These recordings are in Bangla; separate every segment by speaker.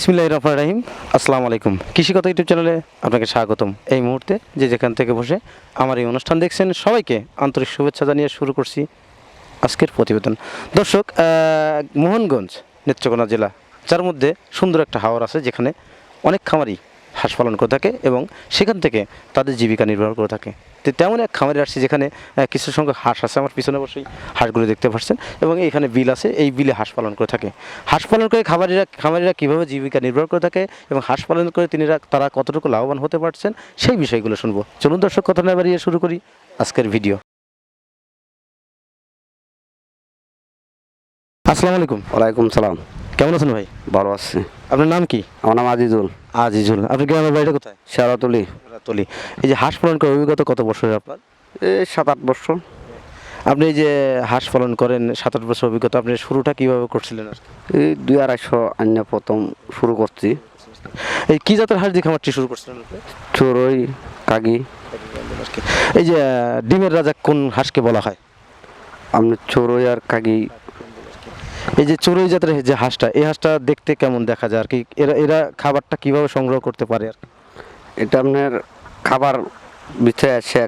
Speaker 1: বিসমিল্লাহির রহমানির রহিম। আসসালামু আলাইকুম। কৃষিকথা ইউটিউব চ্যানেলে আপনাকে স্বাগতম। এই মুহূর্তে যে যেখান থেকে বসে আমার এই অনুষ্ঠান দেখছেন সবাইকে আন্তরিক শুভেচ্ছা জানিয়ে শুরু করছি আজকের প্রতিবেদন। দর্শক, মোহনগঞ্জ নেত্রকোনা জেলা, যার মধ্যে সুন্দর একটা হাওর আছে, যেখানে অনেক খামারি হাঁস পালন করে থাকে এবং সেখান থেকে তাদের জীবিকা নির্বাহ করে থাকে। তো তেমন এক খামারে আসছি যেখানে কিছু সংখ্যক হাঁস আছে। আমার পিছনে অবশ্যই হাঁসগুলো দেখতে পাচ্ছেন এবং এখানে বিল আছে, এই বিলে হাঁস পালন করে থাকে। হাঁস পালন করে খামারিরা কীভাবে জীবিকা নির্বাহ করে থাকে এবং হাঁস পালন করে তারা কতটুকু লাভবান হতে পারছেন সেই বিষয়গুলো শুনবো। চলুন দর্শক, কথা না বাড়িয়ে শুরু করি আজকের ভিডিও। আসসালামু আলাইকুম।
Speaker 2: ওয়ালাইকুম সালাম।
Speaker 1: কেমন আছেন ভাই?
Speaker 2: ভালো আছি।
Speaker 1: আপনার নাম কি?
Speaker 2: আমার নাম আজিজুল।
Speaker 1: আজিজুল। আপনার গ্রামের বাড়িটা কোথায়?
Speaker 2: শেরাতলি।
Speaker 1: তলি। এই যে হাঁস পালন করার অভিজ্ঞতা কত বছরের আপনার?
Speaker 2: এই 7-8 বছর।
Speaker 1: আপনি এই যে হাঁস পালন করেন 7-8 বছর অভিজ্ঞতা, আপনি শুরুটা কীভাবে করছিলেন আর কি?
Speaker 2: এই 200-250 আন্য প্রথম শুরু করছি।
Speaker 1: এই কী জাতের হাঁস দিয়ে খামারটি শুরু করছিলেন আপনি?
Speaker 2: চড়ুই, কাগি।
Speaker 1: এই যে ডিমের রাজা কোন হাঁসকে বলা হয়?
Speaker 2: আপনি চড়ুই আর কাগি।
Speaker 1: এই যে চড়ুই জাতের যে হাঁসটা, এই হাঁসটা দেখতে কেমন দেখা যায় আর কি? এরা খাবারটা কিভাবে সংগ্রহ করতে পারে আর কি?
Speaker 2: এটা আপনার খাবার ভিতরে এসে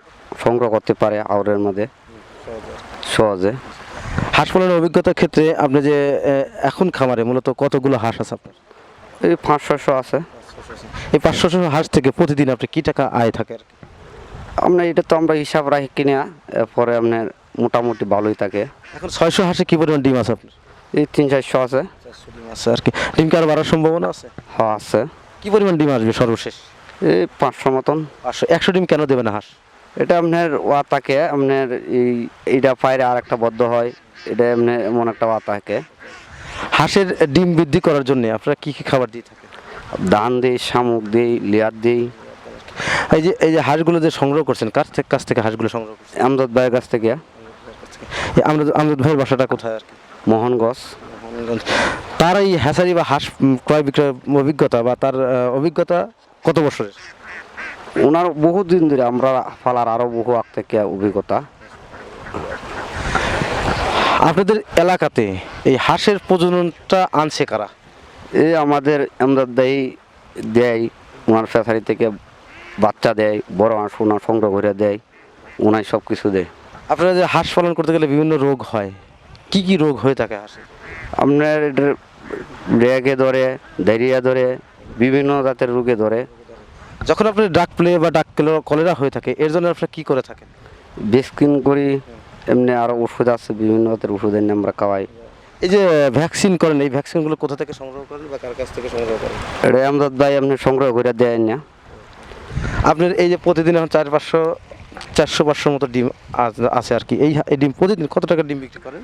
Speaker 2: সংগ্রহ করতে পারে আউরের মধ্যে সহজে।
Speaker 1: হাঁস পালনের অভিজ্ঞতার ক্ষেত্রে আপনি যে এখন খামারে মূলত কতগুলো হাঁস আছে আপনার?
Speaker 2: এই 500-600 আছে।
Speaker 1: এই 500 হাঁস থেকে প্রতিদিন আপনি কী টাকা আয় থাকে আর কি?
Speaker 2: আপনার এটা তো আমরা হিসাব রাখি কিনা, এরপরে আপনার মোটামুটি ভালোই থাকে।
Speaker 1: এখন 600 হাঁসে কী পরিমাণ ডিম আছে আপনার?
Speaker 2: এই 300-400 আছে।
Speaker 1: ডিম আছে আর কি। ডিম কি আরও বাড়ার সম্ভাবনা আছে?
Speaker 2: হ্যাঁ আছে।
Speaker 1: কী পরিমাণ ডিম আসবে সর্বশেষ?
Speaker 2: এই 500 মতন।
Speaker 1: 100 ডিম কেন দেবে না হাঁস?
Speaker 2: এটা আপনার ওয়া থাকে, আপনার এইটা পায়রে আর একটা বদ্ধ হয়, এটা এমনি এমন একটা ওয়া থাকে।
Speaker 1: হাঁসের ডিম বৃদ্ধি করার জন্য আপনারা কী কী খাবার দিয়ে থাকেন?
Speaker 2: ধান দিই, শামুক দিই, লেয়ার দিই।
Speaker 1: এই যে হাঁসগুলো যে সংগ্রহ করছেন, কাছ থেকে হাঁসগুলো সংগ্রহ করছেন?
Speaker 2: আমদাদ ভাইয়ের কাছ থেকে।
Speaker 1: এই আমজাদ ভাইয়ের বাসাটা কোথায় আর কি?
Speaker 2: মোহনগঞ্জ।
Speaker 1: তার এই হ্যাচারি বা হাঁস ক্রয় বিক্রয় অভিজ্ঞতা বা তার অভিজ্ঞতা কত বছরের?
Speaker 2: ওনার বহুদিন ধরে, আমরা ফালার আরও বহু আগ থেকে অভিজ্ঞতা।
Speaker 1: আপনাদের এলাকাতে এই হাঁসের প্রজননটা আনছে কারা?
Speaker 2: এই আমাদের আমদাদ ভাই দেয়, ওনার ফ্যাসারি থেকে বাচ্চা দেয়, বড় হাঁস ওনার সংগ্রহ করে দেয়, ওনাই সব কিছু দেয়।
Speaker 1: আপনারা যে হাঁস পালন করতে গেলে বিভিন্ন রোগ হয়, কি কি রোগ হয়ে থাকে হাঁসের?
Speaker 2: আপনার রেগে ধরে, ডায়রিয়া ধরে, বিভিন্ন জাতের রোগে ধরে।
Speaker 1: যখন আপনার ডাক প্লে বা কলেরা হয়ে থাকে, এর জন্য আপনারা কী করে থাকেন?
Speaker 2: ভ্যাকসিন করি, এমনি আরও ওষুধ আছে, বিভিন্ন জাতের ওষুধ এনে আমরা খাওয়াই।
Speaker 1: এই যে ভ্যাকসিন করেন, এই ভ্যাকসিনগুলো কোথা থেকে সংগ্রহ করেন বা কার কাছ থেকে সংগ্রহ করেন?
Speaker 2: এটা আমদাদ ভাই আপনি সংগ্রহ করে দেয় না।
Speaker 1: আপনার এই যে প্রতিদিন এখন 400-500 মতো ডিম আছে আর কি। এই ডিম প্রতিদিন কত টাকার ডিম বিক্রি করেন?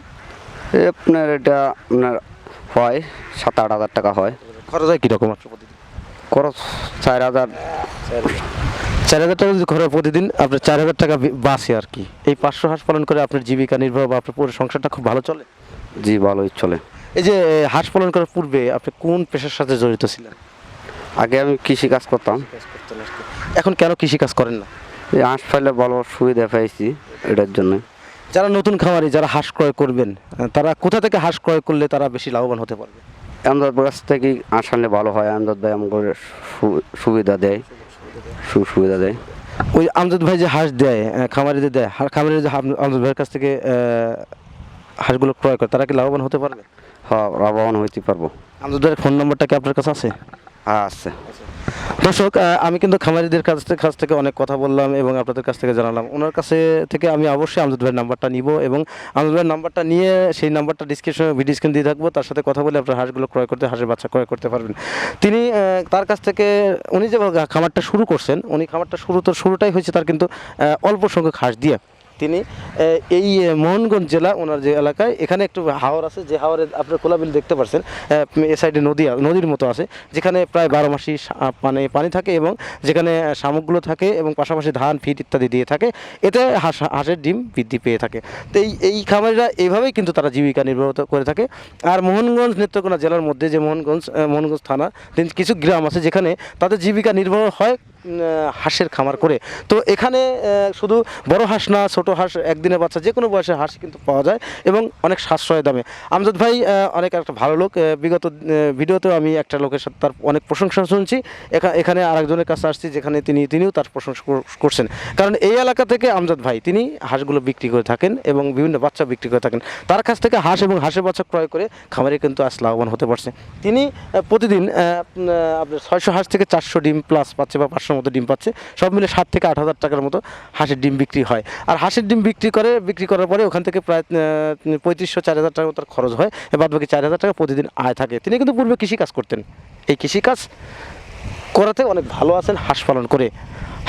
Speaker 2: আপনার এটা আপনার হয় 7-8 হাজার টাকা হয়।
Speaker 1: খরচ হয় কীরকম আপনার প্রতিদিন?
Speaker 2: খরচ 4,000।
Speaker 1: 4,000 টাকা যদি খরচ প্রতিদিন, আপনার 4,000 টাকা বাঁচে আর কি। এই 500 হাঁস পালন করে আপনার জীবিকা নির্বাহ বা আপনার পুরো সংসারটা খুব ভালো চলে?
Speaker 2: জি, ভালোই চলে।
Speaker 1: এই যে হাঁস পালন করার পূর্বে আপনি কোন পেশার সাথে জড়িত ছিলেন?
Speaker 2: আগে আমি কৃষি কাজ করতাম।
Speaker 1: এখন কেন কৃষি কাজ করেন না?
Speaker 2: এই হাঁস পাইলে ভালো সুবিধা পেয়েছি, এটার জন্য।
Speaker 1: যারা নতুন খামারি, যারা হাঁস ক্রয় করবেন, তারা কোথা থেকে হাঁস ক্রয় করলে তারা বেশি লাভবান হতে পারবে?
Speaker 2: আমদাদ কাছ থেকে হাঁস আনলে ভালো হয়। আমদাদ ভাই আমাকে সুবিধা দেয়, সুবিধা দেয়।
Speaker 1: ওই আমজাদ ভাই যে হাঁস দেয়, খামারিদের দেয়, খামারিদের যে আমজাদ ভাইয়ের কাছ থেকে হাঁসগুলো ক্রয় করে, তারা কি লাভবান হতে পারবে?
Speaker 2: হ্যাঁ, লাভবান হইতে পারবো।
Speaker 1: আমজাদ ভাইয়ের ফোন নাম্বারটা কি আপনার কাছে আছে?
Speaker 2: হ্যাঁ আছে।
Speaker 1: দর্শক, আমি কিন্তু খামারিদের কাছ থেকে অনেক কথা বললাম এবং আপনাদের কাছ থেকে জানালাম। ওনার কাছে থেকে আমি অবশ্যই আমজাদ ভাইয়ের নাম্বারটা নিব এবং আমজাদ ভাইয়ের নাম্বারটা নিয়ে সেই নাম্বারটা ভিডিও স্ক্রিন দিয়ে থাকবো, তার সাথে কথা বলে আপনার হাঁসগুলো হাঁসের বাচ্চা ক্রয় করতে পারবেন। তিনি তার কাছ থেকে, উনি যে খামারটা শুরু করছেন, উনি খামারটা শুরুটাই হয়েছে তার কিন্তু অল্প সংখ্যক হাঁস দিয়ে। তিনি এই মোহনগঞ্জ জেলা, ওনার যে এলাকায়, এখানে একটু হাওর আছে, যে হাওরে আপনার কোলাবিল দেখতে পাচ্ছেন, এ সাইডে নদীর মতো আছে, যেখানে প্রায় 12 মাসই পানি থাকে এবং যেখানে শামুকগুলো থাকে এবং পাশাপাশি ধান ফিট ইত্যাদি দিয়ে থাকে। এতে হাঁসের ডিম বৃদ্ধি পেয়ে থাকে। তো এই খামারিরা এইভাবেই কিন্তু তারা জীবিকা নির্বাহ করে থাকে। আর মোহনগঞ্জ নেত্রকোনা জেলার মধ্যে যে মোহনগঞ্জ থানা, কিছু গ্রাম আছে যেখানে তাদের জীবিকা নির্বাহ হয় হাঁসের খামার করে। তো এখানে শুধু বড় হাঁস না, ছোট হাঁস, একদিনের বাচ্চা, যে কোনো বয়সের হাঁস কিন্তু পাওয়া যায় এবং অনেক সাশ্রয় দামে। আমজাদ ভাই অনেক একটা ভালো লোক। বিগত ভিডিওতেও আমি একটা লোকের সাথে তার অনেক প্রশংসা শুনছি। এখানে আরেকজনের কাছে আসছি যেখানে তিনিও তার প্রশংসা করছেন, কারণ এই এলাকা থেকে আমজাদ ভাই তিনি হাঁসগুলো বিক্রি করে থাকেন এবং বিভিন্ন বাচ্চা বিক্রি করে থাকেন। তার কাছ থেকে হাঁস এবং হাঁসের বাচ্চা ক্রয় করে খামারে কিন্তু আজ লাভবান হতে পারছে। তিনি প্রতিদিন আপনার 600 হাঁস থেকে 400 ডিম প্লাস পাচ্ছে বা 500 মতো ডিম পাচ্ছে। সব মিলে 7 থেকে 8 হাজার টাকার মতো হাঁসের ডিম বিক্রি হয়। আর হাঁসের ডিম বিক্রি করার পরে ওখান থেকে প্রায় 3500-4000 টাকা তার খরচ হয়, বাদ বাকি 4000 টাকা প্রতিদিন আয় থাকে। তিনি কিন্তু পূর্বে কৃষিকাজ করতেন। এই কৃষিকাজ করাতে অনেক ভালো আছেন, হাঁস পালন করে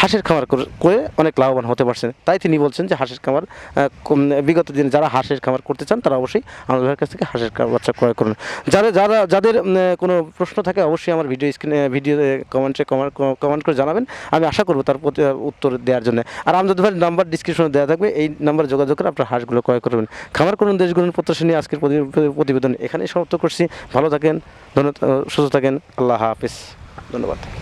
Speaker 1: হাঁসের খামার করে অনেক লাভবান হতে পারছেন। তাই তিনি বলছেন যে হাঁসের খামার বিগত দিনে যারা হাঁসের খামার করতে চান তারা অবশ্যই আমাদের ভাইয়ের কাছ থেকে হাঁসের বাচ্চা ক্রয় করুন। যাদের কোনো প্রশ্ন থাকে অবশ্যই আমার ভিডিও কমেন্ট করে জানাবেন। আমি আশা করবো তার উত্তর দেওয়ার জন্য। আর আমজাদ ভাইয়ের নাম্বার ডিসক্রিপশনে দেওয়া থাকবে, এই নাম্বারে যোগাযোগ করে আপনার হাঁসগুলো ক্রয় করবেন। খামার করুন, দেশ গড়ুন প্রত্যাশা নিয়ে আজকের প্রতিবেদন এখানেই সমাপ্ত করছি। ভালো থাকেন, ধন্যবাদ, সুস্থ থাকেন। আল্লাহ হাফিজ, ধন্যবাদ।